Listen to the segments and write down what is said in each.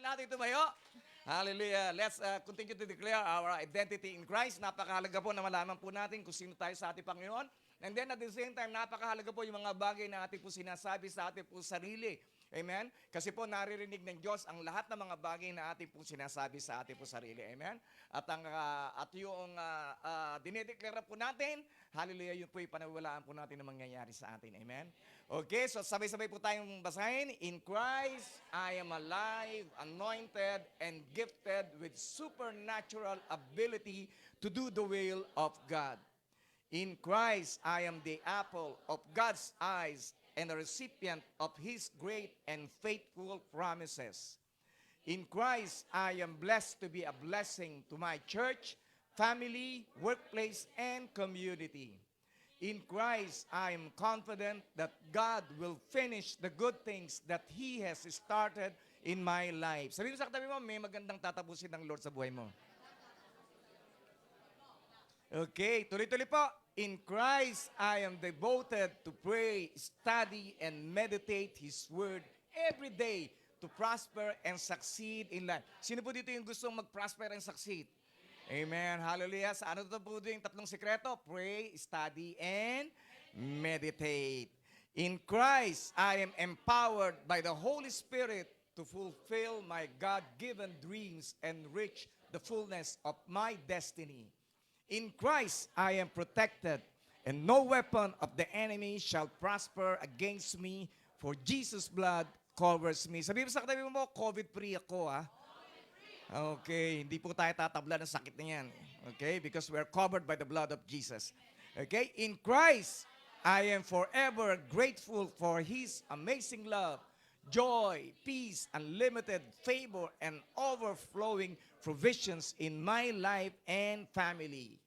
natin tumayo. Hallelujah. Let's continue to declare our identity in Christ. Napakahalaga po na malaman po natin kung sino tayo sa ating Panginoon. And then at the same time, napakahalaga po yung mga bagay na ating po sinasabi sa ating po sarili. Amen? Kasi po naririnig ng Diyos ang lahat ng mga bagay na ating po sinasabi sa ating po sarili. Amen? At yung dinideklara po natin, hallelujah, yun po yung panawalaan po natin na mangyayari sa atin. Amen? Okay, so sabay-sabay po tayong basahin. In Christ, I am alive, anointed, and gifted with supernatural ability to do the will of God. In Christ, I am the apple of God's eyes and a recipient of His great and faithful promises. In Christ, I am blessed to be a blessing to my church, family, workplace, and community. In Christ, I am confident that God will finish the good things that He has started in my life. Sabihin mo sa katabi mo, may magandang tatapusin ng Lord sa buhay mo. Okay, tuloy-tuloy po. In Christ, I am devoted to pray, study, and meditate His Word every day to prosper and succeed in life. Sino po dito yung gustong mag-prosper and succeed? Amen. Hallelujah. Sa ano to po yung tatlong sekreto? Pray, study, and meditate. In Christ, I am empowered by the Holy Spirit to fulfill my God-given dreams and reach the fullness of my destiny. In Christ, I am protected, and no weapon of the enemy shall prosper against me, for Jesus' blood covers me. Sabihin mo sa katabi mo, COVID-free ako, ha? Okay, hindi po tayo tatabla ng sakit na yan. Okay, because we're covered by the blood of Jesus. Okay, in Christ, I am forever grateful for His amazing love, joy, peace, unlimited favor, and overflowing provisions in my life and family.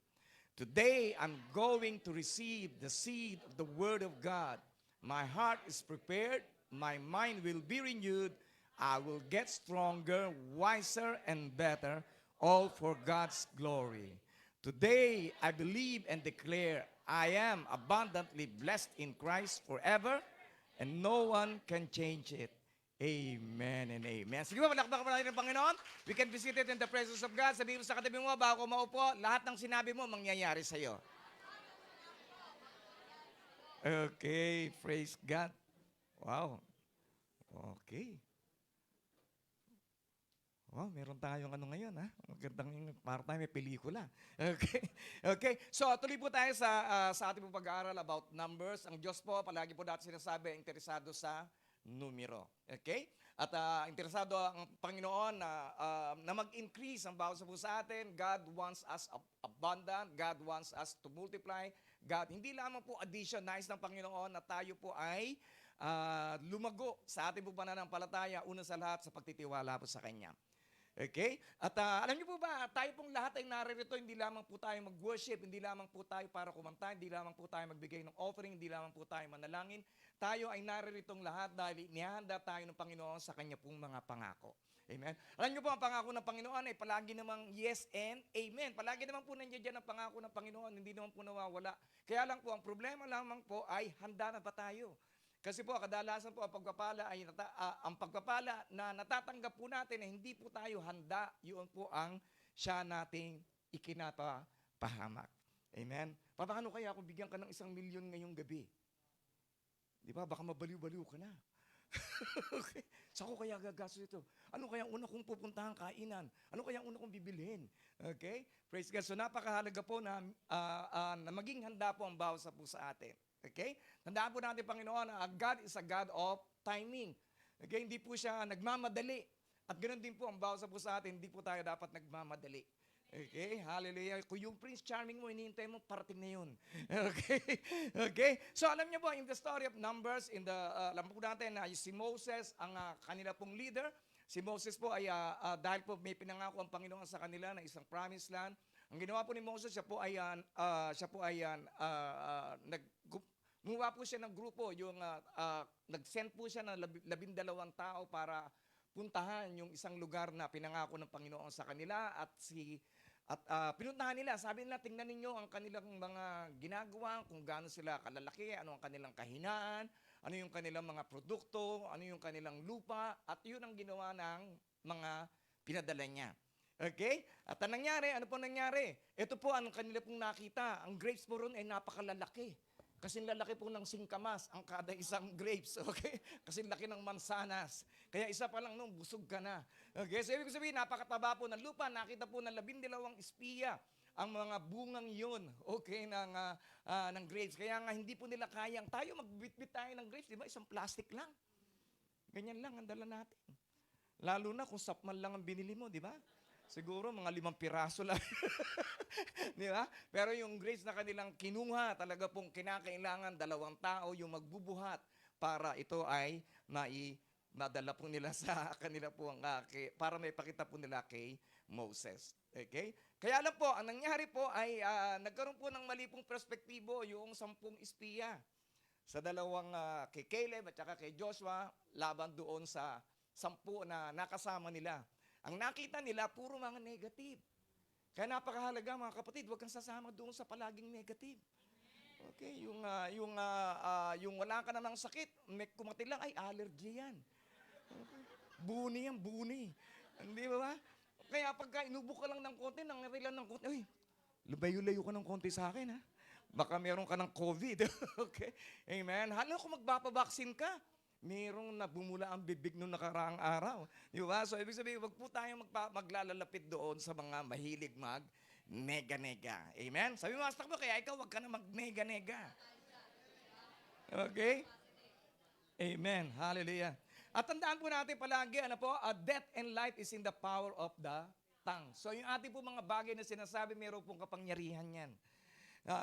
Today, I'm going to receive the seed of the Word of God. My heart is prepared. My mind will be renewed. I will get stronger, wiser, and better, all for God's glory. Today, I believe and declare I am abundantly blessed in Christ forever, and no one can change it. Amen and amen. Sige ba, malakpak pa natin ng Panginoon? We can be seated in the presence of God. Sabihin mo sa katabi mo, bago maupo, lahat ng sinabi mo, mangyayari sa'yo. Okay, praise God. Wow. Okay. Wow, meron tayong ano ngayon, ha? Magandang parang tayo may pelikula. Okay. Okay. So, tuloy po tayo sa ating pag-aaral about numbers. Ang Diyos po, palagi po dati sinasabi, interesado sa numero. Okay? At interesado ang Panginoon na mag-increase ang bawat po sa atin. God wants us abundant. God wants us to multiply. God, hindi lamang po addition, nais ng Panginoon na tayo po ay lumago sa ating po pananampalataya, una sa lahat sa pagtitiwala po sa Kanya. Okay? At alam niyo po ba, tayo pong lahat ay naririto, hindi lamang po tayo mag-worship, hindi lamang po tayo para kumanta, hindi lamang po tayo magbigay ng offering, hindi lamang po tayo manalangin. Tayo ay nariritong lahat dahil nihanda tayo ng Panginoon sa Kanya pong mga pangako. Amen? Alam niyo po, ang pangako ng Panginoon ay palagi namang yes and amen. Palagi naman po nandiyan dyan ang pangako ng Panginoon, hindi naman po nawawala. Kaya lang po, ang problema lamang po ay handa na ba tayo? Kasi po, kadalasan po ang pagpapala na natatanggap po natin na hindi po tayo handa, yun po ang siya nating ikinapahamak. Amen? Paano kaya kung bigyan ka ng 1,000,000 ngayong gabi? Di ba? Baka mabaliw-baliw ka na. Okay. Saan ko kaya gagastos ito? Ano kaya una kong pupuntahan kainan? Ano kaya una kong bibilhin? Okay? Praise God. So napakahalaga po na maging handa po ang bawat po sa atin. Okay? Tandaan po natin, Panginoon, God is a God of timing. Okay? Hindi po siya nagmamadali. At ganoon din po ang bawat po sa atin, hindi po tayo dapat nagmamadali. Okay? Hallelujah. Kung yung Prince Charming mo, hinihintay mo, parating na yun. Okay? Okay? So alam niyo po, in the story of Numbers, alam po natin na si Moses, ang kanila pong leader, si Moses po ay, dahil po may pinangako ang Panginoon sa kanila na isang promised land, ang ginawa po ni Moses, siya po ay gumawa po siya ng grupo, nag-send po siya ng 12 tao para puntahan yung isang lugar na pinangako ng Panginoon sa kanila pinuntahan nila. Sabi nila, tingnan ninyo ang kanilang mga ginagawa, kung gaano sila kalalaki, ano ang kanilang kahinaan, ano yung kanilang mga produkto, ano yung kanilang lupa, at yun ang ginawa ng mga pinadala niya. Okay? At ang nangyari, ano po nangyari? Ito po ang kanila pong nakita. Ang grapes po ron ay napakalalaki. Kasi lalaki po ng singkamas ang kada isang grapes, okay? Kasi laki ng mansanas. Kaya isa pa lang nung busog ka na. Okay, so ibig sabihin, napakataba po ng lupa. Nakita po ng 12 espiya ang mga bungang yun, okay, ng grapes. Kaya nga hindi po nila kayang, tayo magbitbit tayo ng grapes, di ba? Isang plastic lang. Ganyan lang ang dala natin. Lalo na kung sapman lang ang binili mo, di ba? Siguro mga 5 piraso lang. Di ba? Pero yung grapes na kanilang kinuha, talaga pong kinakailangan 2 tao yung magbubuhat para ito ay madala po nila sa kanila po para may pakita po nila kay Moses. Okay? Kaya alam po, ang nangyari po ay nagkaroon po ng mali pong perspektibo yung 10 espiya sa kay Caleb at saka kay Joshua laban doon sa 10 na nakasama nila. Ang nakita nila, puro mga negative. Kaya napakahalaga mga kapatid, huwag kang sasama doon sa palaging negative. Okay, yung wala ka namang sakit, may kumati lang, ay allergy yan. Okay. Buni yan, buni. Hindi ba? Kaya pagka inubo ka lang ng konti, nangyari ng konti, ay, layo-layo ka ng konti sa akin, ha? Baka meron ka ng COVID. Okay? Amen? Hala kung magpapabaksin ka, merong nabumula ang bibig nung nakaraang araw. Di ba? So, ibig sabihin, wag po tayong maglalalapit doon sa mga mahilig nega-nega. Amen? Sabi mo, Pastor mo, kaya ikaw wag ka na mag-nega-nega. Okay? Amen. Hallelujah. At tandaan po natin palagi, death and life is in the power of the tongue. So, yung ating po mga bagay na sinasabi, meron pong kapangyarihan yan.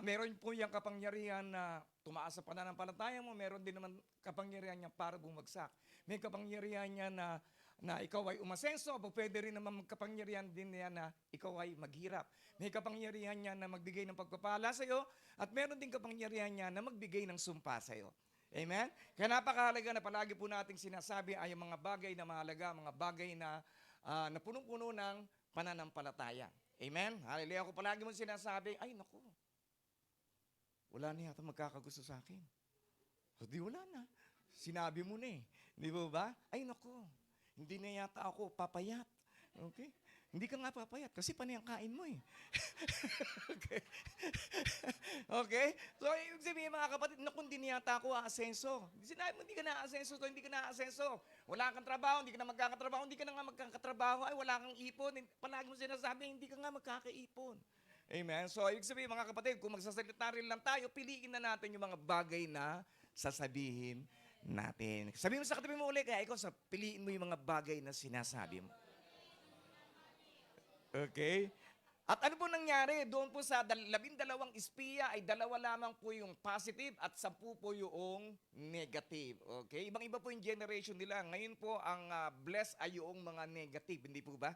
Meron po yung kapangyarihan na tumaas sa pananampalataya mo, meron din naman kapangyarihan niya para bumagsak. May kapangyarihan niya na ikaw ay umasenso, o pwede rin naman magkapangyarihan din niya na ikaw ay maghirap. May kapangyarihan niya na magbigay ng pagpapala sa iyo, at meron din kapangyarihan niya na magbigay ng sumpa sa iyo. Amen? Kaya napakahalaga na palagi po nating sinasabi ay mga bagay na mahalaga, mga bagay na punong-puno ng pananampalataya. Amen? Hallelujah. Ako palagi mo sinasabi, ay naku, wala na yata magkakagusto sa akin. So, di wala na. Sinabi mo na eh. Di ba? Ay, naku. Hindi na yata ako papayat. Okay? Hindi ka nga papayat kasi panay ang kain mo eh. Okay? Okay? So, ibig sabihin mga kapatid, naku, hindi na yata ako aasenso. Sinabi mo, hindi ka na aasenso, hindi ka na aasenso. Wala kang trabaho, hindi ka na magkakatrabaho, hindi ka na nga magkakatrabaho, ay wala kang ipon. Palagi mo sinasabi, hindi ka nga magkakaipon. Amen? So, ibig sabihin mga kapatid, kung magsasalita rin lang tayo, piliin na natin yung mga bagay na sasabihin natin. Sabihin mo sa katabi mo ulit, kaya ikaw, piliin mo yung mga bagay na sinasabi mo. Okay? At ano po nangyari? Doon po sa 12 espiya ay 2 lamang po yung positive at 10 po yung negative. Okay? Ibang-iba po yung generation nila. Ngayon po, ang blessed ay yung mga negative. Hindi po ba?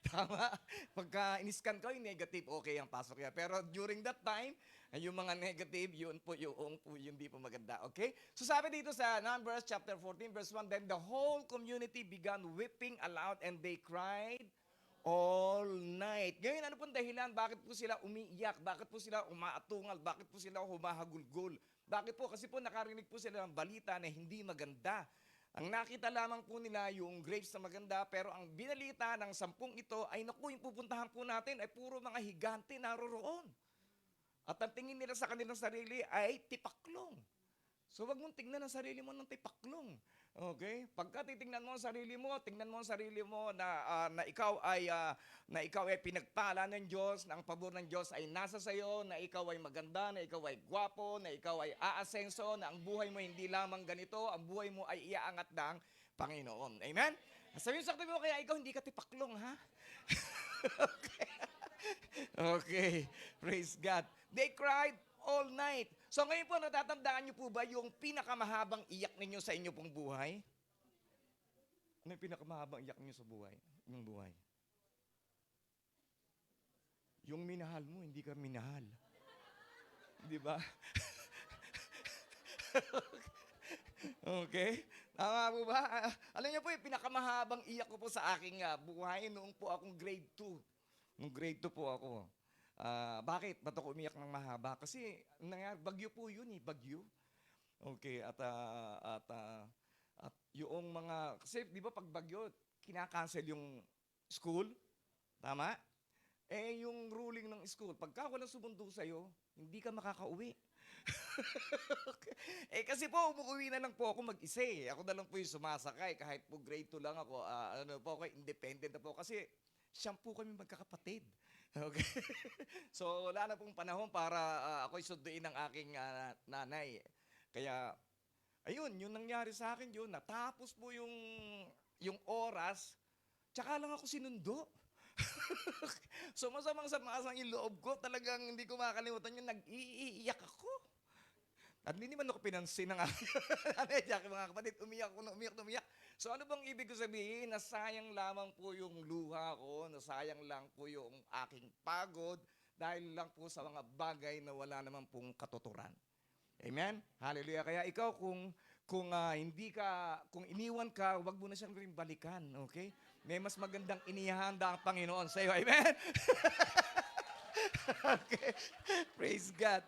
Tama. Pagka in-scan ko, yung negative, okay ang pasok yan. Pero during that time, yung mga negative, yun po yung hindi po maganda. Okay? So sabi dito sa Numbers chapter 14, verse 1, then the whole community began weeping aloud and they cried all night. Ngayon, ano pong dahilan? Bakit po sila umiiyak? Bakit po sila umaatungal? Bakit po sila humahagulgol? Bakit po? Kasi po nakarinig po sila ng balita na hindi maganda. Ang nakita lamang po nila yung grapes na maganda, pero ang binalita ng 10 ito ay naku, yung pupuntahan po natin ay puro mga higante naroroon. At ang tingin nila sa kanilang sarili ay tipaklong. So wag mong tingnan ang sarili mo ng tipaklong. Okay? Pagka titingnan mo ang sarili mo, tingnan mo ang sarili mo na ikaw ay pinagpala ng Diyos, na ang pabor ng Diyos ay nasa sayo, na ikaw ay maganda, na ikaw ay gwapo, na ikaw ay aasenso, na ang buhay mo hindi lamang ganito, ang buhay mo ay iaangat ng Panginoon. Amen? Sabihin sa katabi mo, kaya ikaw hindi ka tipaklong, ha? Okay. Okay. Praise God. They cried all night. So ngayon po, natatandaan niyo po ba yung pinakamahabang iyak ninyo sa inyo pong buhay? Ano yung pinakamahabang iyak ninyo sa buhay? Yung buhay. Yung minahal mo, hindi ka minahal. Di ba? Okay? Tama po ba? Alam niyo po, yung pinakamahabang iyak ko po sa aking buhay noong po akong grade 2. Nung grade 2 po ako. Bakit? Ba't ako umiyak ng mahaba? Kasi nangyari, bagyo po yun eh, bagyo. Okay, at yung mga, kasi di ba pag bagyo, kinakancel yung school, tama? Eh, yung ruling ng school, pagka walang sumundo sa'yo, hindi ka makakauwi. Eh, kasi po, umuwi na lang po ako mag-isa eh. Ako na lang po yung sumasakay. Kahit po grade 2 lang ako, ano po ako, independent na po. Kasi siyam po kami magkakapatid. Okay? So, wala na pong panahon para ako'y sunduin ng aking nanay. Kaya, ayun, yung nangyari sa akin yun, natapos po yung oras, tsaka lang ako sinundo. So masamang sama yung loob ko, talagang hindi ko makakalimutan yun, nag-iiyak ako. At hindi man ako pinansin ng aking mga kapatid, umiyak ako na umiyak na umiyak. So ano bang ibig ko sabihin? Nasayang lamang po yung luha ko, nasayang lang po yung aking pagod, dahil lang po sa mga bagay na wala naman pong katuturan. Amen? Hallelujah. Kaya ikaw kung iniwan ka, wag mo na siyang rin balikan, okay? May mas magandang inihahanda ang Panginoon sa iyo. Amen? Okay. Praise God.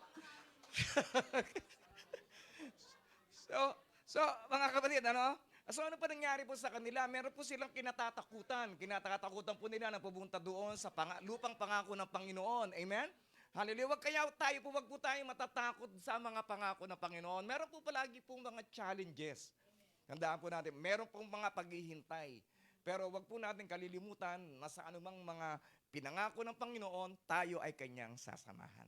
So, mga kapatid, ano? So, ano pa nangyari po sa kanila? Meron po silang kinatatakutan. Kinatatakutan po nila na pupunta doon sa lupang pangako ng Panginoon. Amen? Hallelujah. Wag po tayo matatakot sa mga pangako ng Panginoon. Meron po palagi pong mga challenges. Tandaan po natin, meron pong mga paghihintay. Pero wag po natin kalilimutan na sa anumang mga pinangako ng Panginoon, tayo ay kanyang sasamahan.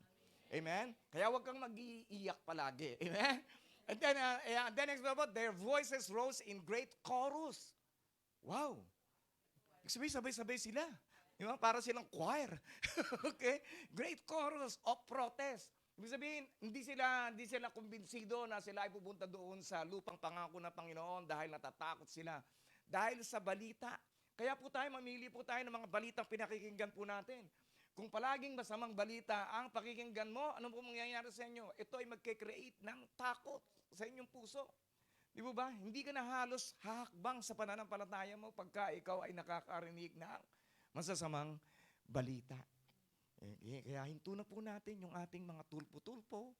Amen? Kaya wag kang mag-iiyak palagi. Amen? And then next about, their voices rose in great chorus. Wow! Ibig sabihin, sabay-sabay sila. Di ba? Para silang choir. Okay? Great chorus of protest. Ibig sabihin, hindi sila kumbinsido na sila ay pupunta doon sa lupang pangako ng Panginoon dahil natatakot sila. Dahil sa balita. Kaya po tayo, mamili po tayo ng mga balitang pinakikinggan po natin. Kung palaging masamang balita ang pakikinggan mo, ano po mangyayari sa inyo? Ito ay magke-create ng takot sa inyong puso. Di ba? Hindi ka na halos hahakbang sa pananampalataya mo pagka ikaw ay nakakarinig ng masasamang balita. Kaya hinto na po natin yung ating mga tulpo-tulpo.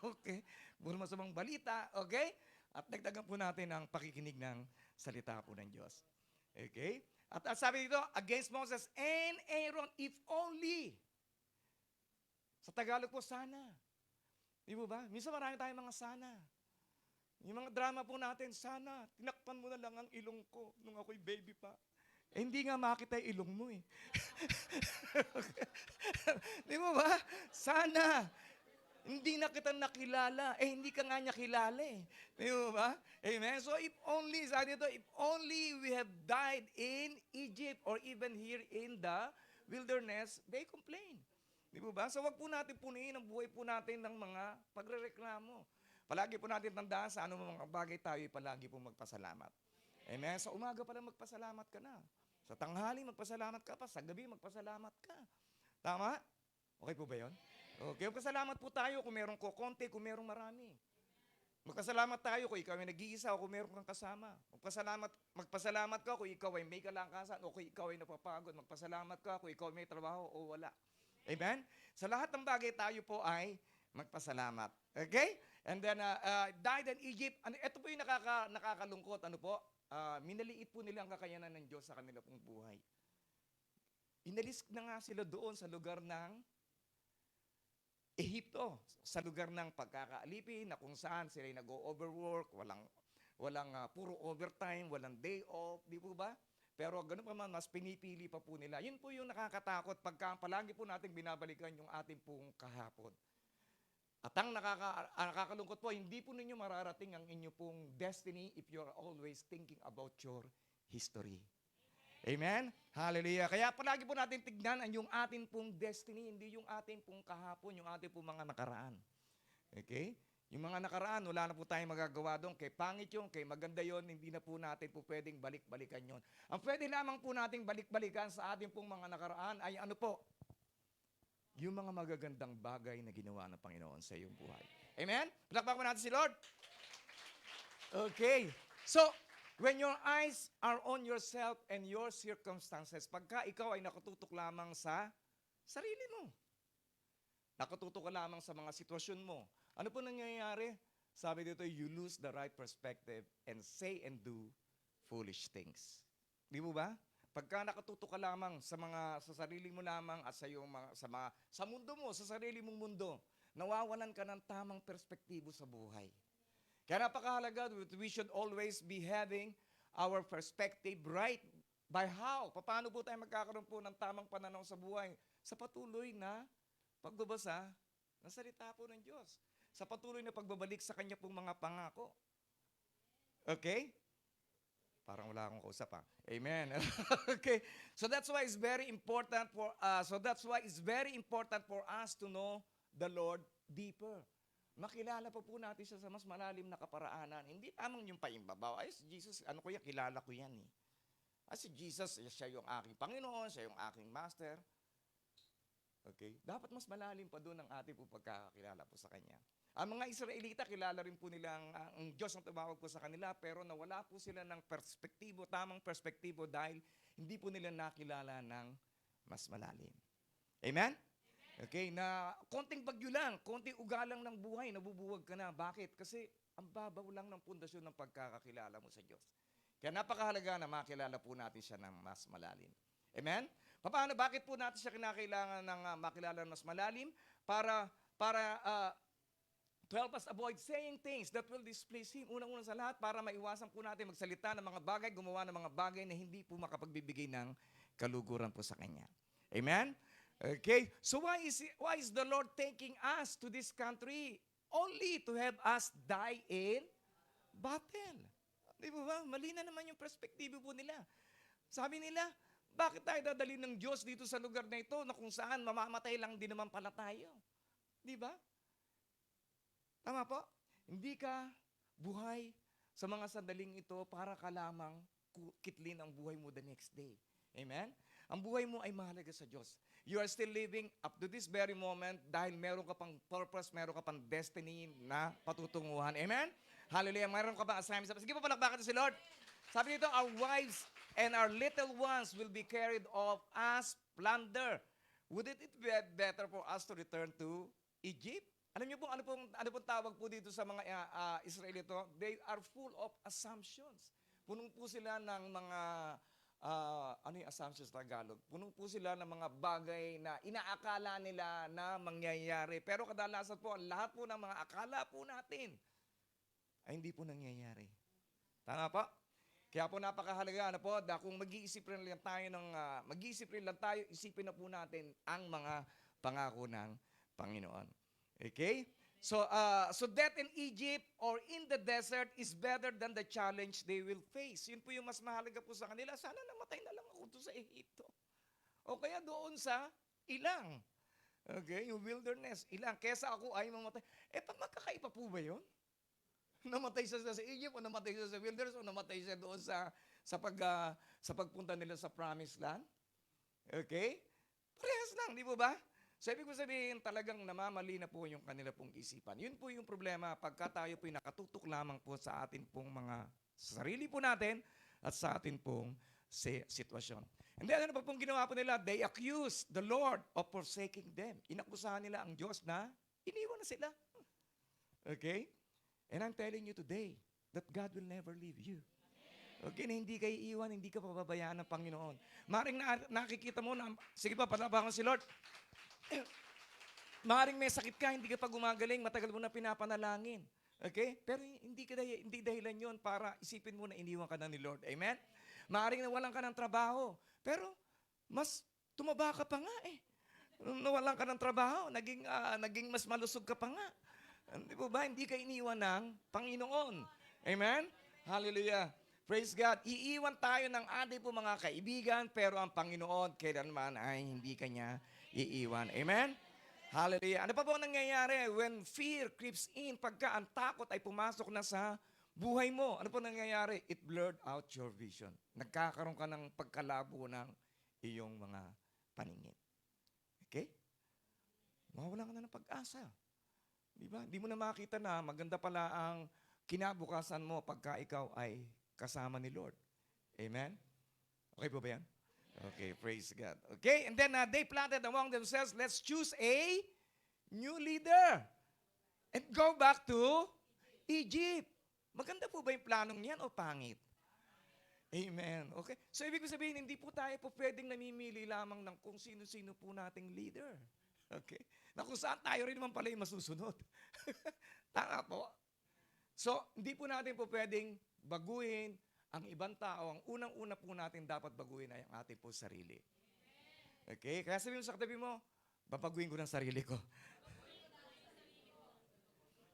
Okay? Puro masamang balita. Okay? At dagdagan po natin ang pakikinig ng salita po ng Diyos. Okay? At sabi dito, against Moses and Aaron, if only. Sa Tagalog po, sana. Di ba? Minsan marami tayong mga sana. Yung mga drama po natin, sana, tinakpan mo na lang ang ilong ko nung ako'y baby pa. Eh, hindi nga makita yung ilong mo eh. Di ba? Sana. Hindi na kita nakilala. Eh, hindi ka nga niya kilala eh. Di ba? Amen? So, if only, sabi dito, if only we have died in Egypt or even here in the wilderness, they complain. Di ba? So, wag po natin punuin ang buhay po natin ng mga pagrereklamo. Palagi po natin tandaan sa anong mga bagay tayo, palagi po magpasalamat. Amen? Sa umaga pa lang magpasalamat ka na. Sa tanghali, magpasalamat ka pa. Sa gabi, magpasalamat ka. Tama? Okay po ba yun? Okay, magpasalamat po tayo kung merong kukonti, kung merong marami. Magpasalamat tayo kung ikaw ay nag-iisa o kung meron kang kasama. Magpasalamat ka kung ikaw ay may kalakasan o kung ikaw ay napapagod. Magpasalamat ka kung ikaw ay may trabaho o wala. Amen? Sa lahat ng bagay tayo po ay magpasalamat. Okay? And then, died in Egypt. Ito po yung nakakalungkot. Ano po? Minaliit po nila ang kakayanan ng Diyos sa kanila pong buhay. Inalis na nga sila doon sa lugar ng Ehipto, sa lugar ng pagkakaalipin na kung saan sila nag-overwork, walang puro overtime, walang day off, di po ba? Pero ganun pa man, mas pinipili pa po nila. Yun po yung nakakatakot pagka palagi po natin binabalikan yung ating pong kahapon. At ang nakakalungkot po, hindi po ninyo mararating ang inyo pong destiny if you are always thinking about your history. Amen? Hallelujah. Kaya palagi po natin tignan ang yung atin pong destiny, hindi yung atin pong kahapon, yung atin pong mga nakaraan. Okay? Yung mga nakaraan, wala na po tayong magagawa doon. Kay pangit yun, kay maganda yun, hindi na po natin po pwedeng balik-balikan yun. Ang pwede lamang po nating balik-balikan sa ating pong mga nakaraan ay ano po? Yung mga magagandang bagay na ginawa ng Panginoon sa iyong buhay. Amen? Palakpakan natin si Lord. Okay. So, when your eyes are on yourself and your circumstances, pagka ikaw ay nakatutok lamang sa sarili mo, nakatutok ka lamang sa mga sitwasyon mo, ano po nangyayari? Sabi dito, you lose the right perspective and say and do foolish things. Di mo ba? Pagka nakatuto ka lamang sa sarili mo lamang at sa iyong sa mundo mo, sa sarili mong mundo, nawawalan ka ng tamang perspektibo sa buhay. Kaya napakahalaga, we should always be having our perspective right. By how? Paano po tayo magkakaroon po ng tamang pananaw sa buhay? Sa patuloy na pagbabasa ng salita po ng Diyos. Sa patuloy na pagbabalik sa Kanya pong mga pangako. Okay? Parang wala akong kausap, ha? Amen. Okay. So that's why it's very important for us to know the Lord deeper. Makilala po natin siya sa mas malalim na kaparaanan. Hindi tamang yung paimbabaw. Ay, si Jesus, kilala ko yan eh. Si Jesus, siya yung aking Panginoon, siya yung aking Master. Okay? Dapat mas malalim pa doon ang ating po pagkakakilala po sa Kanya. Ang mga Israelita, kilala rin po nila ang Diyos ang tumawag po sa kanila, pero nawala po sila ng perspektibo, tamang perspektibo dahil hindi po nila nakilala ng mas malalim. Amen? Okay, na konting bagyo lang, konting ugalang ng buhay, nabubuwag ka na. Bakit? Kasi ang babaw lang ng pundasyon ng pagkakakilala mo sa Diyos. Kaya napakahalaga na makilala po natin siya ng mas malalim. Amen? Paano? Bakit po natin siya kinakailangan ng makilala ng mas malalim? Para to help us avoid saying things that will displease Him. Unang-una sa lahat, para maiwasan po natin magsalita ng mga bagay, gumawa ng mga bagay na hindi po makapagbibigay ng kaluguran po sa Kanya. Amen? Okay? So why is the Lord taking us to this country? Only to have us die in battle. Di ba? Mali na naman yung perspektibo po nila. Sabi nila, bakit tayo dadali ng Diyos dito sa lugar na ito na kung saan mamamatay lang din naman pala tayo? Di ba? Tama po? Hindi ka buhay sa mga sandaling ito para ka lamang kitlin ang buhay mo the next day. Amen? Ang buhay mo ay mahalaga sa Diyos. You are still living up to this very moment dahil meron ka pang purpose, meron ka pang destiny na patutunguhan. Amen? Hallelujah. Meron ka pang assignment. Sige pa, palakpakan si Lord. Sabi nito, our wives and our little ones will be carried off as plunder. Wouldn't it be better for us to return to Egypt? Alam niyo po, ano pong tawag po dito sa mga Israelito? They are full of assumptions. Punong po sila ng mga, ano yung assumptions sa Tagalog? Punong po sila ng mga bagay na inaakala nila na mangyayari. Pero kadalasan po, lahat po ng mga akala po natin ay hindi po nangyayari. Tama po? Kaya po napakahalaga na po, kung mag-iisip rin lang tayo, isipin na po natin ang mga pangako ng Panginoon. Okay? So death in Egypt or in the desert is better than the challenge they will face. Yun po yung mas mahalaga po sa kanila. Sana namatay na lang ako doon sa Egypto. O kaya doon sa ilang. Okay? Yung wilderness. Ilang. Kesa ako ay mamatay. Magkakaiba po ba yun? Namatay siya sa Egypt o namatay siya sa wilderness o namatay siya doon sa pagpunta nila sa promised land. Okay? Parehas lang, di po ba? So ibig ko sabihin, talagang namamali na po yung kanila pong isipan. Yun po yung problema pagka tayo po nakatutok lamang po sa atin pong mga sarili po natin at sa atin pong sitwasyon. And then ano pa pong ginawa po nila? They accused the Lord of forsaking them. Inakusahan nila ang Diyos na iniwan na sila. Okay? And I'm telling you today that God will never leave you. Okay, na hindi kayo iiwan, hindi ka pababayaan ng Panginoon. Maring nakikita mo na, sige pa, palabangan si Lord. Maring may sakit ka, hindi ka pa gumagaling, matagal mo na pinapanalangin. Okay? Pero hindi dahilan yon para isipin mo na iniwan ka na ni Lord. Amen? Maring nawalan ka ng trabaho, pero mas tumaba ka pa nga eh. Nawalan ka ng trabaho, naging mas malusog ka pa nga. Di ba ba? Hindi ka iniwan ng Panginoon. Amen? Hallelujah. Praise God. Iiwan tayo ng ating po mga kaibigan, pero ang Panginoon kailanman ay hindi kanya iiwan. Amen? Hallelujah. Ano pa po nangyayari when fear creeps in, pagka ang takot ay pumasok na sa buhay mo? Ano po nangyayari? It blurred out your vision. Nagkakaroon ka ng pagkalabo ng iyong mga paningin. Okay? Mawawalan ka na ng pag-asa. Diba? Di mo na makita na maganda pala ang kinabukasan mo pagka ikaw ay kasama ni Lord. Amen? Okay po ba yan? Okay, praise God. Okay, and then they planted among themselves, let's choose a new leader and go back to Egypt. Maganda po ba yung planong yan o pangit? Amen. Okay? So, ibig sabihin, hindi po tayo po pwedeng namimili lamang ng kung sino-sino po nating leader. Okay? Na kung saan tayo rin naman pala yung masusunod. Tama po. So, hindi po natin po pwedeng baguhin ang ibang tao. Ang unang-una po natin dapat baguhin ay ang ating po sarili. Okay? Kaya sabihin mo sa katabi mo, babaguhin ko ng sarili ko.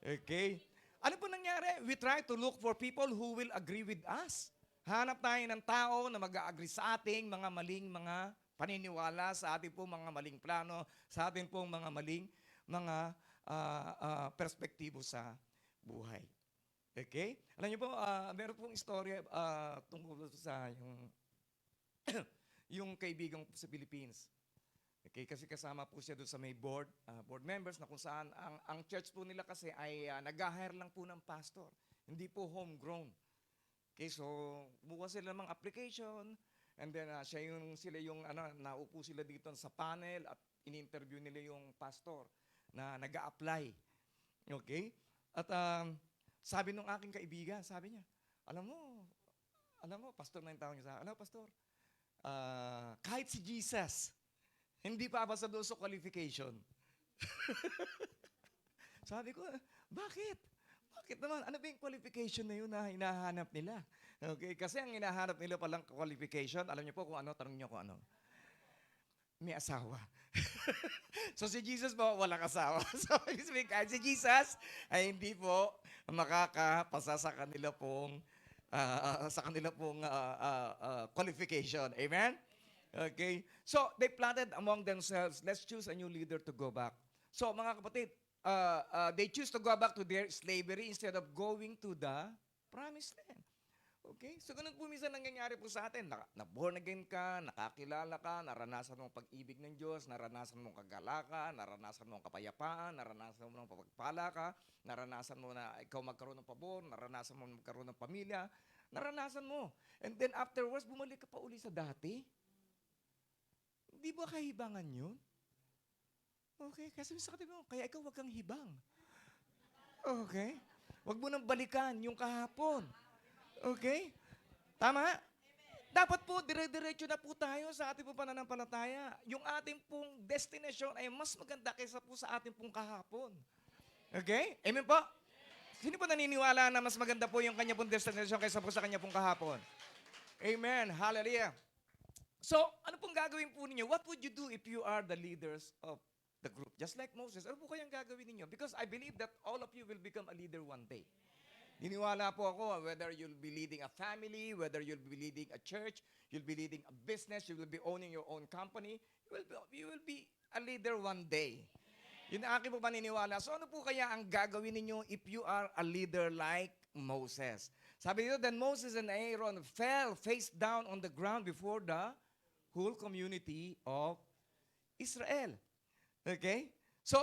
Okay? Ano po nangyari? We try to look for people who will agree with us. Hanap tayo ng tao na mag-agree sa ating mga maling mga paniniwala, sa ating pong mga maling plano, sa ating pong mga maling mga perspektibo sa buhay. Okay? Alam niyo po, meron pong istorya tungkol sa yung kaibigan ko sa Philippines. Okay, kasi kasama po siya doon sa may board members na kung saan ang church po nila kasi ay nag-hire lang po ng pastor. Hindi po homegrown. Okay, so bukas sila ng mga application and then sila yung naupo sila dito sa panel at in-interview nila yung pastor na nag-a-apply. Okay? At sabi nung aking kaibigan, sabi niya, alam mo, pastor na yung tawag niya sa akin, pastor, kahit si Jesus, hindi pa basta doon sa qualification. Sabi ko, bakit? Bakit naman? Ano ba yung qualification na yun na hinahanap nila? Okay, kasi ang hinahanap nila palang qualification, alam niyo po kung ano, tanong niyo kung ano. May asawa. So si Jesus po, walang asawa. So kahit si Jesus ay hindi po makakapasa sa kanila pong qualification. Amen? Okay? So they plotted among themselves, let's choose a new leader to go back. So mga kapatid, they choose to go back to their slavery instead of going to the promised land. Okay? So, ganun po minsan nangyayari po sa atin. Na-born again ka, nakakilala ka, naranasan mo ang pag-ibig ng Diyos, naranasan mo ang kagalakan, naranasan mo ang kapayapaan, naranasan mo ang pagpapala ka, naranasan mo na ikaw magkaroon ng pabor, naranasan mo magkaroon ng pamilya, naranasan mo. And then afterwards, bumalik ka pa uli sa dati. Hindi ba kahibangan yun? Okay, kasi sa katabi mo, kaya ikaw wag kang hibang. Okay? Wag mo nang balikan yung kahapon. Okay? Tama? Dapat po, dire-diretso na po tayo sa ating pong pananampalataya. Yung ating pong destination ay mas maganda kaysa po sa ating pong kahapon. Okay? Amen po? Sino po naniniwala na mas maganda po yung kanya pong destination kaysa po sa kanya pong kahapon? Amen. Hallelujah. So, ano pong gagawin po ninyo? What would you do if you are the leaders of the group? Just like Moses, ano po kayang gagawin ninyo? Because I believe that all of you will become a leader one day. Niniwala po ako, whether you'll be leading a family, whether you'll be leading a church, you'll be leading a business, you will be owning your own company, you will be a leader one day. Yun ang aking po paniniwala. So ano po kaya ang gagawin ninyo if you are a leader like Moses? Sabi dito, then Moses and Aaron fell face down on the ground before the whole community of Israel. Okay? So,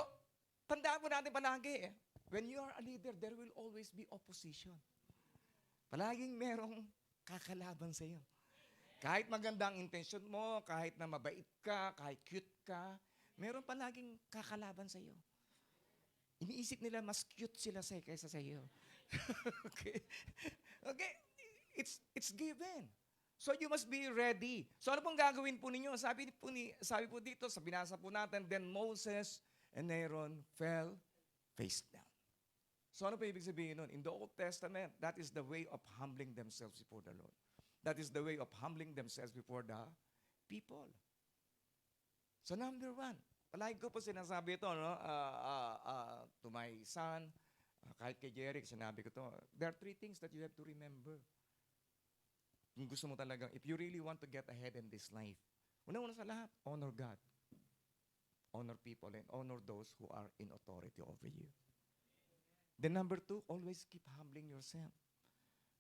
tandaan po natin palagi when you are a leader, there will always be opposition. Palaging merong kakalaban sa iyo. Kahit magandang intensyon mo, kahit na mabait ka, kahit cute ka, meron palaging kakalaban sa iyo. Iniisip nila mas cute sila kaysa sa iyo. Okay? Okay? It's given. So you must be ready. So ano pong gagawin po ninyo? Sabi po dito, sa binasa po natin, then Moses and Aaron fell face down. So ano pa ibig sabihin nun? In the Old Testament, that is the way of humbling themselves before the Lord. That is the way of humbling themselves before the people. So number one, palagi ko po sinasabi ito to my son, kahit kay Jeric, sinabi ko to. There are 3 things that you have to remember. Kung gusto mo talagang, if you really want to get ahead in this life, una-una sa lahat, honor God. Honor people and honor those who are in authority over you. Then number 2, always keep humbling yourself.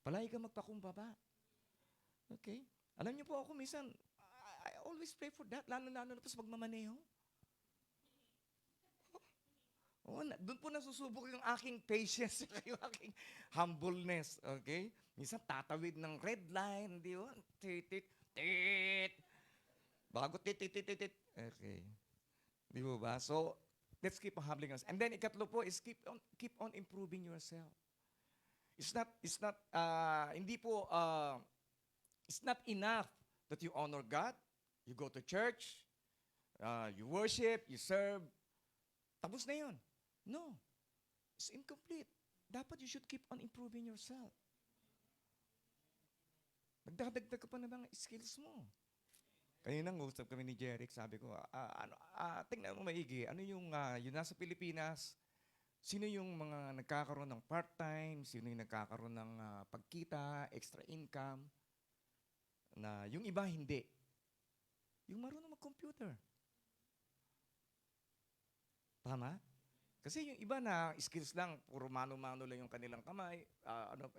Palagi ka magpakumbaba. Okay? Alam niyo po ako, minsan, I always pray for that, lalo na po sa magmamaneho. Doon po nasusubok yung aking patience, yung aking humbleness. Okay? Minsan tatawid ng red line, di ba? Titit, tit. Bago titit. Okay. Di ba? So, let's keep on humbling us. And then, ikatlo po is keep on improving yourself. Hindi po, it's not enough that you honor God, you go to church, you worship, you serve, tapos na yun. No, it's incomplete. Dapat you should keep on improving yourself. Nagdadagdag ka pa ng mga skills mo. Kanina ngusap kami ni Jeric, sabi ko, tingnan mo maigi, ano yung nasa Pilipinas, sino yung mga nagkakaroon ng part-time, sino yung nagkakaroon ng pagkita, extra income, na yung iba hindi. Yung marunong mag-computer. Tama? Kasi yung iba na skills lang, puro mano-mano lang yung kanilang kamay,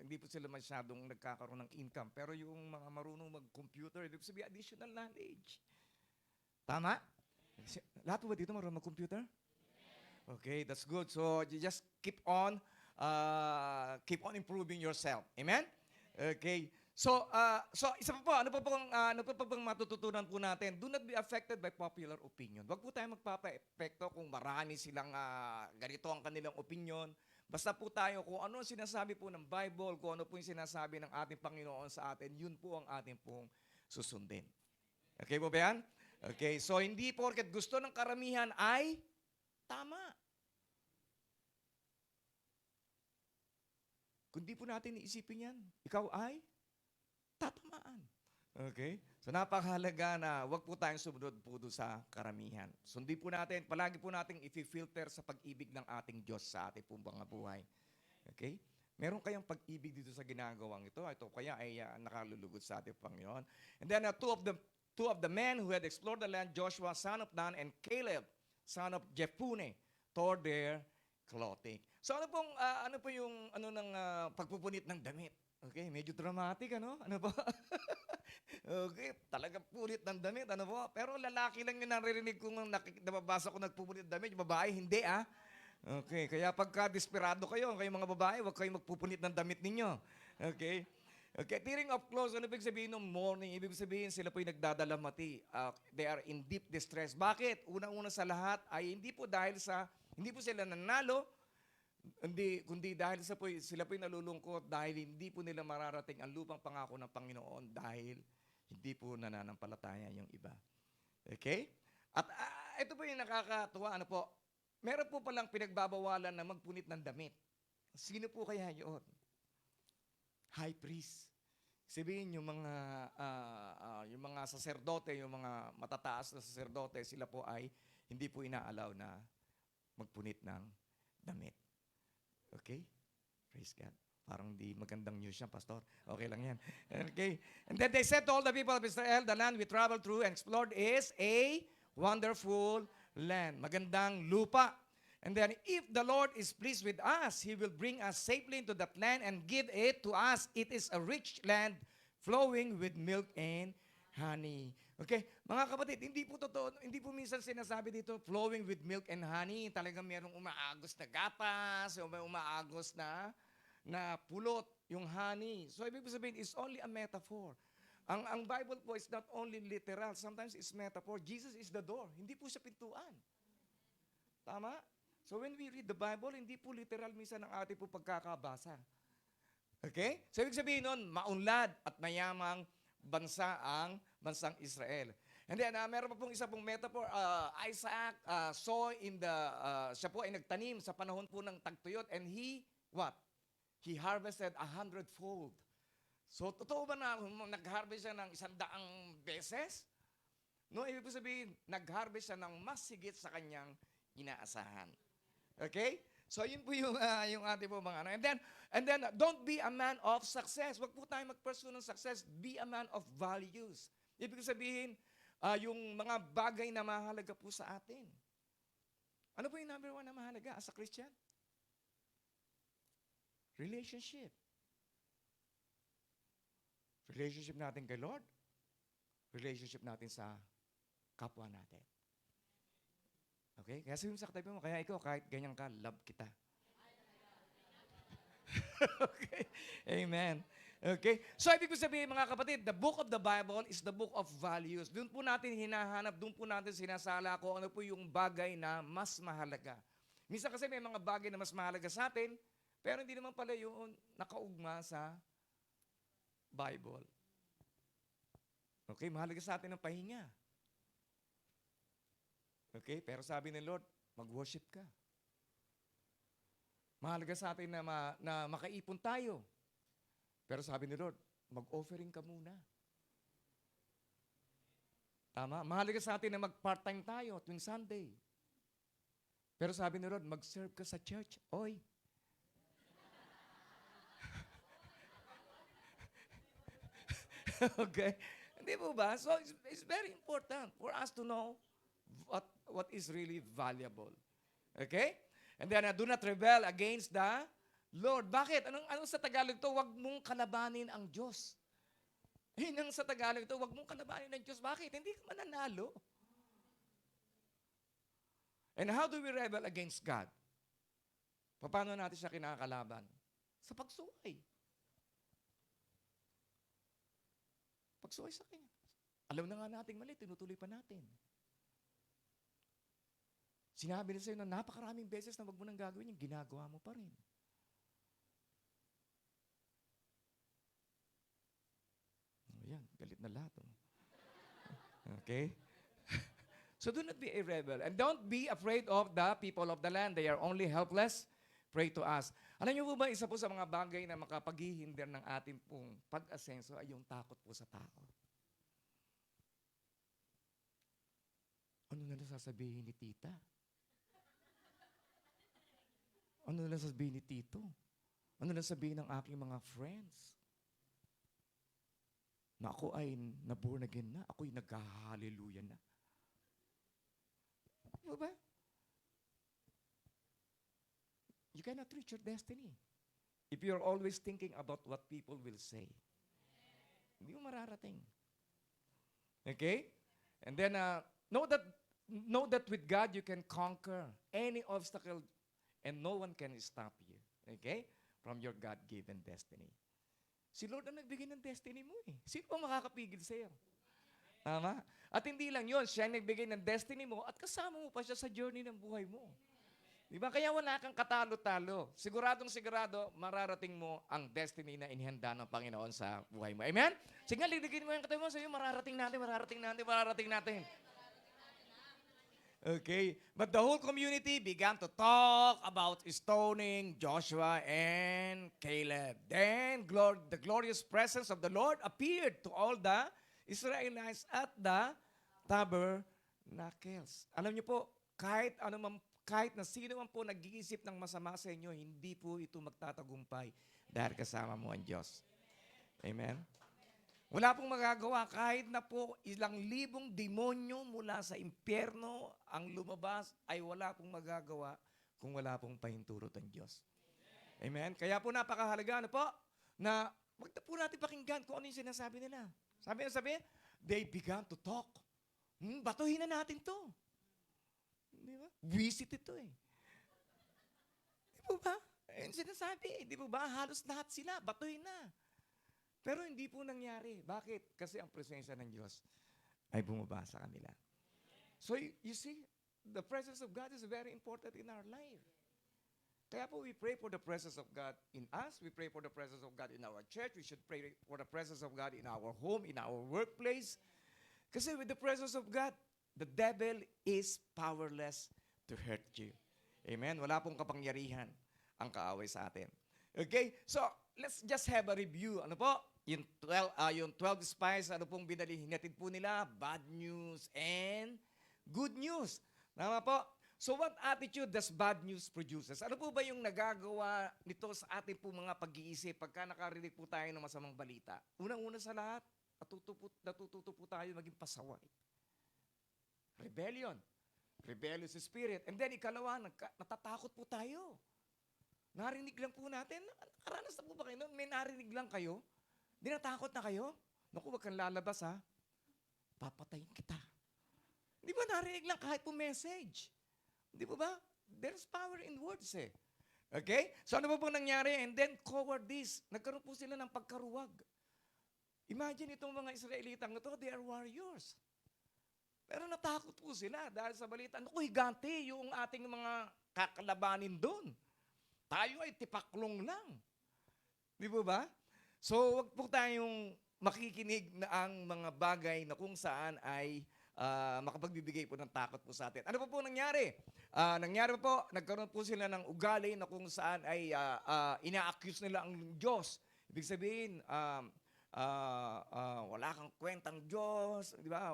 hindi po sila masyadong nagkakaroon ng income. Pero yung mga marunong mag-computer, ibig sabihin additional knowledge. Tama? Lahat po ba dito marunong mag-computer? Okay, that's good. So you just keep on improving yourself. Amen? Okay. So isa pa po, ano pa bang matututunan po natin? Do not be affected by popular opinion. Huwag po tayo magpapa-epekto kung marami silang ganito ang kanilang opinion. Basta po tayo kung ano ang sinasabi po ng Bible, kung ano po yung sinasabi ng ating Panginoon sa atin, yun po ang ating pong susundin. Okay po ba yan? Okay, so hindi porket gusto ng karamihan ay tama. Kung di po natin iisipin yan, ikaw ay tatamaan. Okay? So napakahalaga na wag po tayong sumunod po doon sa karamihan. Sundin po natin, palagi po nating i-filter sa pag-ibig ng ating Diyos sa ating pong mga buhay. Okay? Meron kayong pag-ibig dito sa ginagawang ito. Ito kaya ay nakalulugod sa ating Panginoon. And then two of the men who had explored the land, Joshua, son of Nun, and Caleb, son of Jephunneh, tore their clothing. So ano po yung pagpupunit ng damit? Okay, medyo dramatic, ano? Ano po? Okay, talagang punit ng damit, ano po? Pero lalaki lang yung naririnig kong nababasa ko nagpupunit ng damit, yung babae, hindi Okay, kaya pagka desperado kayo mga babae, huwag kayong magpupunit ng damit ninyo. Okay? Okay, tearing up clothes, ano ibig sabihin ng mourning? Ibig sabihin sila po yung nagdadalamati. They are in deep distress. Bakit? Unang-una sa lahat ay hindi po sila nanalo, kundi dahil sila po yung nalulungkot dahil hindi po nila mararating ang lupang pangako ng Panginoon dahil hindi po nananampalataya yung iba. Okay? At ito po yung nakakatuwa, meron po palang pinagbabawalan na magpunit ng damit. Sino po kaya yun? High priest. Sabihin yung mga saserdote, yung mga matataas na saserdote, sila po ay hindi po inaalaw na magpunit ng damit. Okay? Praise God. Parang di magandang news yan, Pastor. Okay lang yan. Okay. And then they said to all the people of Israel, the land we traveled through and explored is a wonderful land. Magandang lupa. And then if the Lord is pleased with us, He will bring us safely into that land and give it to us. It is a rich land flowing with milk and honey. Okay? Mga kapatid, hindi po totoo, hindi po minsan sinasabi dito, flowing with milk and honey, talagang merong umaagos na gatas, o may umaagos na pulot, yung honey. So, ibig sabihin, it's only a metaphor. Ang Bible po is not only literal, sometimes it's metaphor. Jesus is the door, hindi po siya pintuan. Tama? So, when we read the Bible, hindi po literal minsan ang ating po pagkakabasa. Okay? So, ibig sabihin nun, maunlad at mayamang bansa ang bansang Israel. And then, meron pa pong isa pong metaphor, Isaac siya po ay nagtanim sa panahon po ng tagtuyot and he harvested 100-fold. So, totoo ba na nag-harvest siya ng 100 beses? No, ibig po sabihin, nag-harvest siya ng mas higit sa kanyang inaasahan. Okay? So, yun po yung ating po mga ano. And then, don't be a man of success. Wag po tayo mag-pursue ng success. Be a man of values. Ibig sabihin, yung mga bagay na mahalaga po sa atin. Ano po yung number one na mahalaga as a Christian? Relationship. Relationship natin kay Lord. Relationship natin sa kapwa natin. Okay? Kaya sabihin mo sa katabi mo, kaya ikaw, kahit ganyan ka, love kita. Okay? Amen. Okay? So, ibig ko sabihin, mga kapatid, the book of the Bible is the book of values. Doon po natin hinahanap, doon po natin sinasala kung ano po yung bagay na mas mahalaga. Minsan kasi may mga bagay na mas mahalaga sa atin, Pero hindi naman pala yun nakaugma sa Bible. Okay, mahalaga sa atin ang pahinga. Okay, pero sabi ni Lord, mag-worship ka. Mahalaga sa atin na makaipon tayo. Pero sabi ni Lord, mag-offering ka muna. Tama? Mahalaga sa atin na mag-part-time tayo tuwing Sunday. Pero sabi ni Lord, mag-serve ka sa church. Oy. Okay? Hindi po ba? So, it's very important for us to know what is really valuable. Okay? And then, do not rebel against the Lord. Bakit? Anong sa Tagalog to? Huwag mong kalabanin ang Diyos. Yun ang sa Tagalog to, huwag mong kalabanin ang Diyos. Bakit? Hindi ka mananalo. And how do we rebel against God? Paano natin siya kinakalaban? Sa pagsuway. Pagsuway sa Kanya. Alam na nga nating mali, tinutuloy pa natin. Sinabi na sa'yo na napakaraming beses na wag mo nang gagawin yung ginagawa mo pa rin. Ayan, galit na lahat. Oh. Okay? So do not be a rebel. And don't be afraid of the people of the land. They are only helpless. Pray to us. Alam niyo po ba, isa po sa mga bagay na makapaghihinder ng ating pong pag-asenso ay yung takot po sa tao. Ano na lang sasabihin ni tita? Ano na lang sasabihin ni tito? Ano na sabihin ng aking mga friends? Na ako ay na-born again na. Ako'y nag-hallelujah na. Ano ba? You cannot reach your destiny if you're always thinking about what people will say. Hindi mo mararating. Okay? And then, know that with God you can conquer any obstacle and no one can stop you. Okay? From your God-given destiny. Si Lord ang nagbigay ng destiny mo eh. Sino pa makakapigil sa'yo? Tama? At hindi lang yun, siya ang nagbigay ng destiny mo at kasama mo pa siya sa journey ng buhay mo. Diba? Kaya wala kang katalo-talo. Siguradong sigurado, mararating mo ang destiny na inihanda ng Panginoon sa buhay mo. Amen? Sige nga, liligin mo yung katabi mo sa'yo, mararating natin. Okay. But the whole community began to talk about stoning Joshua and Caleb. Then the glorious presence of the Lord appeared to all the Israelites at the tabernacles. Alam niyo po, kahit na sino man po nag-iisip ng masama sa inyo, hindi po ito magtatagumpay dahil kasama mo ang Diyos. Amen? Wala pong magagawa kahit na po ilang libong demonyo mula sa impyerno ang lumabas ay wala pong magagawa kung wala pong pahintulot ang Diyos. Amen? Kaya po napakahalaga na wag na po natin pakinggan kung ano yung sinasabi nila. Sabi, they began to talk. Batuhin na natin to. Di ba? Visit ito eh. Di po ba? Yung sinasabi, di po ba? Halos lahat sila, batuhin na. Pero hindi po nangyari. Bakit? Kasi ang presensya ng Diyos ay bumaba sa kanila. So you see, the presence of God is very important in our life. Kaya po we pray for the presence of God in us. We pray for the presence of God in our church. We should pray for the presence of God in our home, in our workplace. Kasi with the presence of God, the devil is powerless to hurt you. Amen? Wala pong kapangyarihan ang kaaway sa atin. Okay? So, let's just have a review. Ano po? Yung 12 spies, ano pong hinatid po nila? Bad news and good news. Tama po? So, what attitude does bad news produces? Ano po ba yung nagagawa nito sa ating po mga pag-iisip pagka nakarinig po tayo ng masamang balita? Unang-una sa lahat, natututo po tayo maging pasaway. Rebellion. Rebellious spirit. And then, ikalawa, natatakot po tayo. Narinig lang po natin. Nakaranas na po ba kayo? May narinig lang kayo? Dinatakot na kayo? Naku, wag kang lalabas ha. Papatayin kita. Di ba narinig lang kahit po message? Di ba ba? There's power in words eh. Okay? So ano po nangyari? And then cowardice. Nagkaroon po sila ng pagkaruwag. Imagine itong mga Israelitang ito, they are warriors. Pero natakot po sila dahil sa balita, naku, higante yung ating mga kakalabanin doon. Tayo ay tipaklong lang. Di po ba? So, wag po tayong makikinig na ang mga bagay na kung saan ay makapagbibigay po ng takot po sa atin. Ano po nangyari? Nangyari po, nagkaroon po sila ng ugali na kung saan ay ina-accuse nila ang Diyos. Ibig sabihin, wala kang kwentang Diyos, di ba?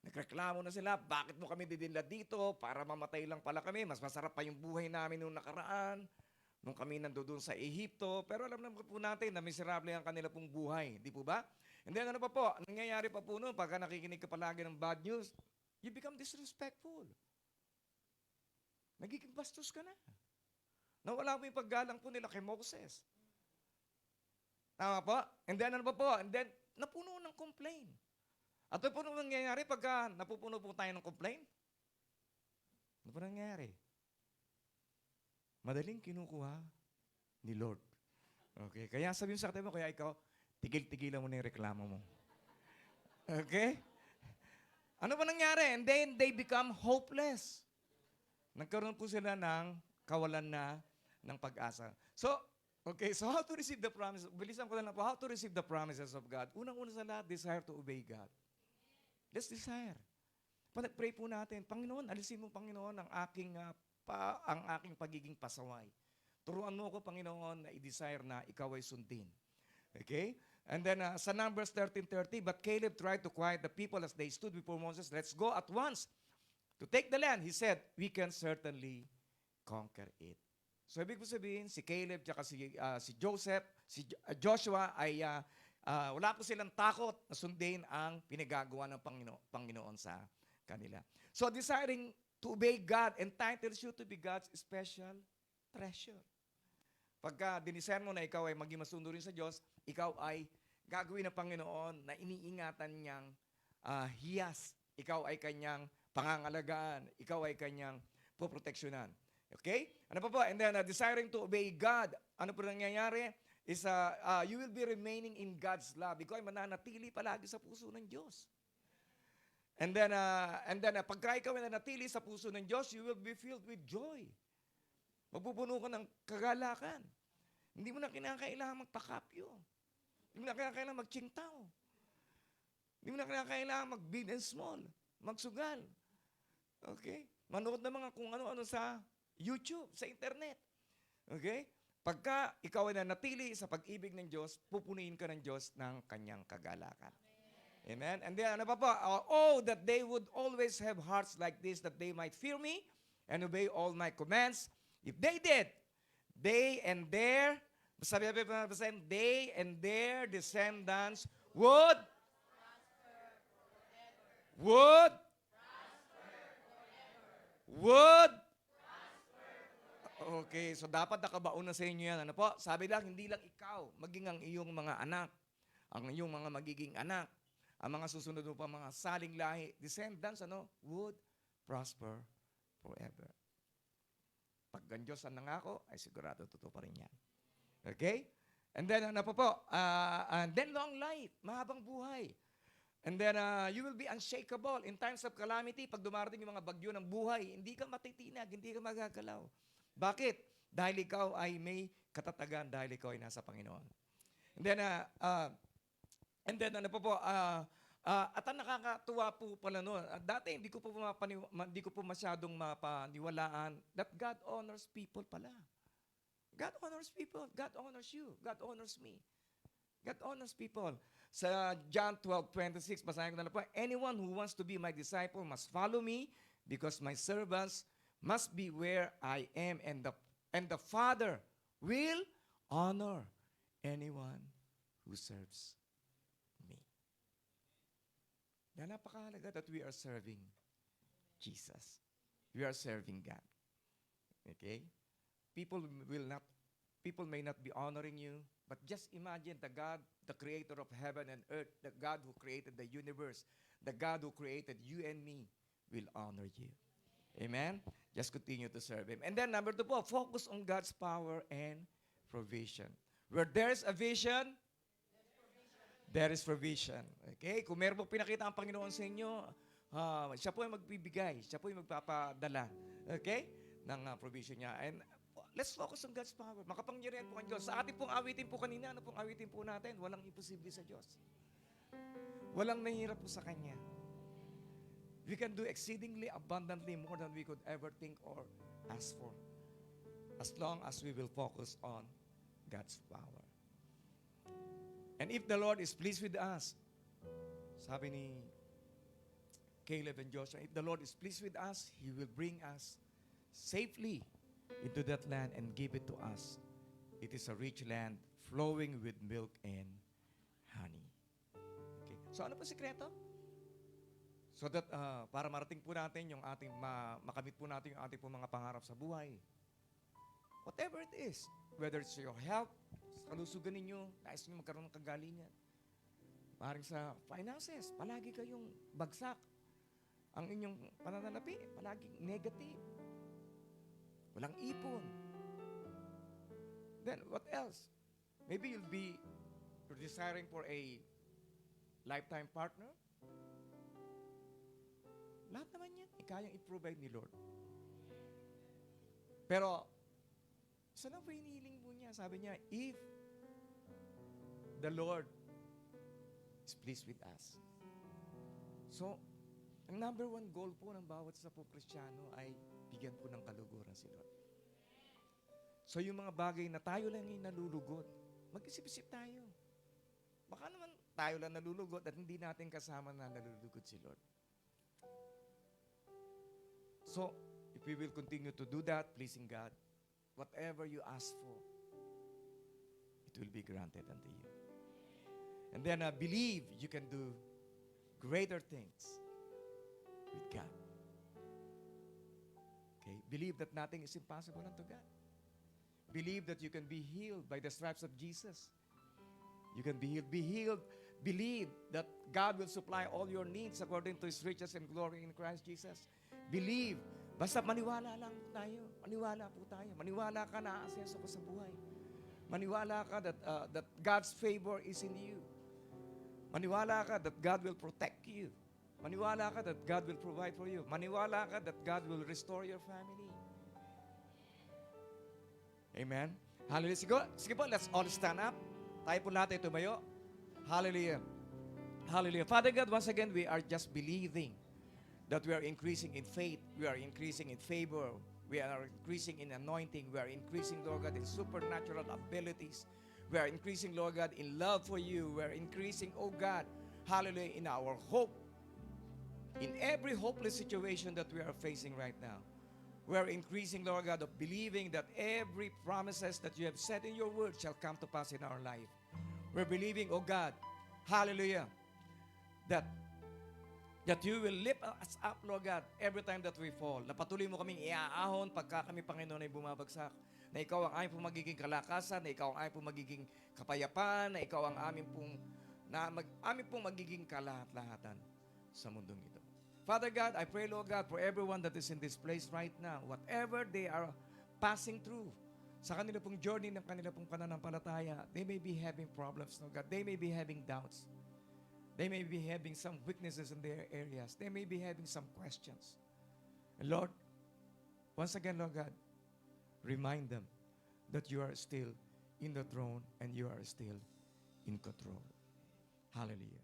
Nagreklamo na sila, bakit mo kami didinla dito? Para mamatay lang pala kami. Mas masarap pa yung buhay namin noong nakaraan. Nung kami nandoon sa Ehipto. Pero alam naman po natin na miserable ang kanila pong buhay. Di po ba? And then ano pa po? Nangyayari pa po noon, pagka nakikinig ka palagi ng bad news, you become disrespectful. Nagiging bastos ka na. Nawala mo yung paggalang po nila kay Moses. Tama po? And then ano pa po? And then, napuno ng complaint. At ano po nangyayari pagka napupuno po tayo ng complaint? Ano po nangyayari? Madaling kinukuha ni Lord. Okay? Kaya sabihin sa katabi mo, kaya ikaw, tigil-tigilan mo na yung reklamo mo. Okay? Ano ba nangyari? And then they become hopeless. Nagkaroon po sila ng kawalan na ng pag-asa. So, okay, so how to receive the promise? Bilisan ko lang po, how to receive the promises of God? Unang-una sa lahat, desire to obey God. Let's desire. Pray po natin, Panginoon, alisin mo, Panginoon, ang aking pagiging pasaway. Turuan mo ako, Panginoon, na i-desire na ikaw ay sundin. Okay? And then sa Numbers 13:30, but Caleb tried to quiet the people as they stood before Moses. Let's go at once to take the land. He said, we can certainly conquer it. So ibig po sabihin, si Caleb at si Joseph, si Joshua ay wala po silang takot na sundin ang pinagagawa ng Panginoon sa kanila. So desiring to obey God entitles you to be God's special treasure. Pagka dinisern mo na ikaw ay maging masundo rin sa Diyos, ikaw ay gagawin ng Panginoon na iniingatan niyang hiyas. Ikaw ay kanyang pangangalagaan. Ikaw ay kanyang poproteksyonan. Okay? Ano pa po? And then, desiring to obey God. Ano po nangyayari? Is you will be remaining in God's love. Ikaw ay mananatili palagi sa puso ng Diyos. And then pagka ikaw ay nanatili sa puso ng Diyos, you will be filled with joy. Magpupuno ka ng kagalakan. Hindi mo na kinakailangan magpakapyo. Hindi mo na kinakailangan magtsintaw. Hindi mo na kinakailangan mag-big and small. Magsugal. Okay? Manood na mga kung ano-ano sa YouTube, sa internet. Okay? Pagka ikaw ay nanatili sa pag-ibig ng Diyos, pupunuin ka ng Diyos ng kanyang kagalakan. Amen? And then, ano pa po? Oh, that they would always have hearts like this, that they might fear me and obey all my commands. If they did, they and their descendants would Okay, so dapat nakabaon na sa inyo yan. Ano po? Sabi lang, hindi lang ikaw, maging ang iyong mga anak, ang iyong mga magiging anak, ang mga susunod mo pa mga saling lahi, descendants, would prosper forever. Pag ang Diyos ang nangako, ay sigurado totoo pa rin yan. Okay? And then, ano pa po? And then long life, mahabang buhay. And then, you will be unshakable in times of calamity. Pag dumarating yung mga bagyo ng buhay, hindi ka matitinag, hindi ka magagalaw. Bakit? Dahil ikaw ay may katatagan, dahil ikaw ay nasa Panginoon. And then ano pa po, at ang nakakatuwa po pala noon, dati hindi ko po masyadong mapaniwalaan that God honors people pala. God honors people. God honors you. God honors me. God honors people. Sa John 12:26, basahin ko na lang po, anyone who wants to be my disciple must follow me because my servants must be where I am and the Father will honor anyone who serves me. Yan napakahalaga that we are serving Jesus. We are serving God. Okay? People may not be honoring you, but just imagine the God, the creator of heaven and earth, the God who created the universe, the God who created you and me will honor you. Amen? Just continue to serve Him. And then number 2 po, focus on God's power and provision. Where there's a vision, there is provision. Okay? Kung meron po pinakita ang Panginoon sa inyo, siya po ay magbibigay. Siya po ay magpapadala. Okay? Ng provision niya. And let's focus on God's power. Makapangyarihan po ang Diyos. Sa ating pong awitin po kanina, ano pong awitin po natin? Walang imposible sa Diyos. Walang mahirap po sa Kanya. We can do exceedingly abundantly more than we could ever think or ask for. As long as we will focus on God's power. And if the Lord is pleased with us, sabi ni Caleb and Joshua, if the Lord is pleased with us, He will bring us safely into that land and give it to us. It is a rich land flowing with milk and honey. Okay. So ano po sikreto? So that para marating po natin yung ating makamit po natin yung ating po mga pangarap sa buhay. Whatever it is, whether it's your health, sa kalusugan ninyo, nais nyo magkaroon ng kagalingan. Parang sa finances, palagi kayong bagsak. Ang inyong pananalapi, palagi negative. Walang ipon. Then, what else? Maybe you're desiring for a lifetime partner. Lahat naman yan, kayang i-provide ni Lord. Pero, isa lang po hinihiling po niya. Sabi niya, if the Lord is pleased with us. So, ang number one goal po ng bawat isa po Kristiyano ay bigyan po ng kaluguran si Lord. So, yung mga bagay na tayo lang yung nalulugod, mag-isip-isip tayo. Baka naman tayo lang nalulugod at hindi natin kasama na nalulugod si Lord. So, if we will continue to do that, pleasing God, whatever you ask for, it will be granted unto you. And then believe you can do greater things with God. Okay? Believe that nothing is impossible unto God. Believe that you can be healed by the stripes of Jesus. You can be healed. Be healed. Believe that God will supply all your needs according to His riches and glory in Christ Jesus. Believe. Basta maniwala lang tayo. Maniwala po tayo. Maniwala ka na aasenso ka sa buhay. Maniwala ka that God's favor is in you. Maniwala ka that God will protect you. Maniwala ka that God will provide for you. Maniwala ka that God will restore your family. Amen? Hallelujah. Sige po, let's all stand up. Tayo po natin tumayo. Hallelujah. Hallelujah. Father God, once again, we are just believing that we are increasing in faith, we are increasing in favor, we are increasing in anointing, we are increasing, Lord God, in supernatural abilities, we are increasing, Lord God, in love for you, we are increasing, oh God, hallelujah, in our hope, in every hopeless situation that we are facing right now. We are increasing, Lord God, of believing that every promises that you have said in your word shall come to pass in our life. We're believing, oh God, hallelujah, that you will lift us up, Lord God, every time that we fall. Na patuloy mo kaming iaahon pagka kami, Panginoon, ay bumabagsak. Na ikaw ang aming pong magiging kalakasan, na ikaw ang aming pong magiging kapayapaan, na ikaw ang aming pong magiging kalahat-lahatan sa mundong ito. Father God, I pray, Lord God, for everyone that is in this place right now, whatever they are passing through, sa kanila pong journey ng kanila pong pananampalataya, they may be having problems, Lord God. They may be having doubts. They may be having some weaknesses in their areas. They may be having some questions. And Lord, once again, Lord God, remind them that you are still in the throne and you are still in control. Hallelujah.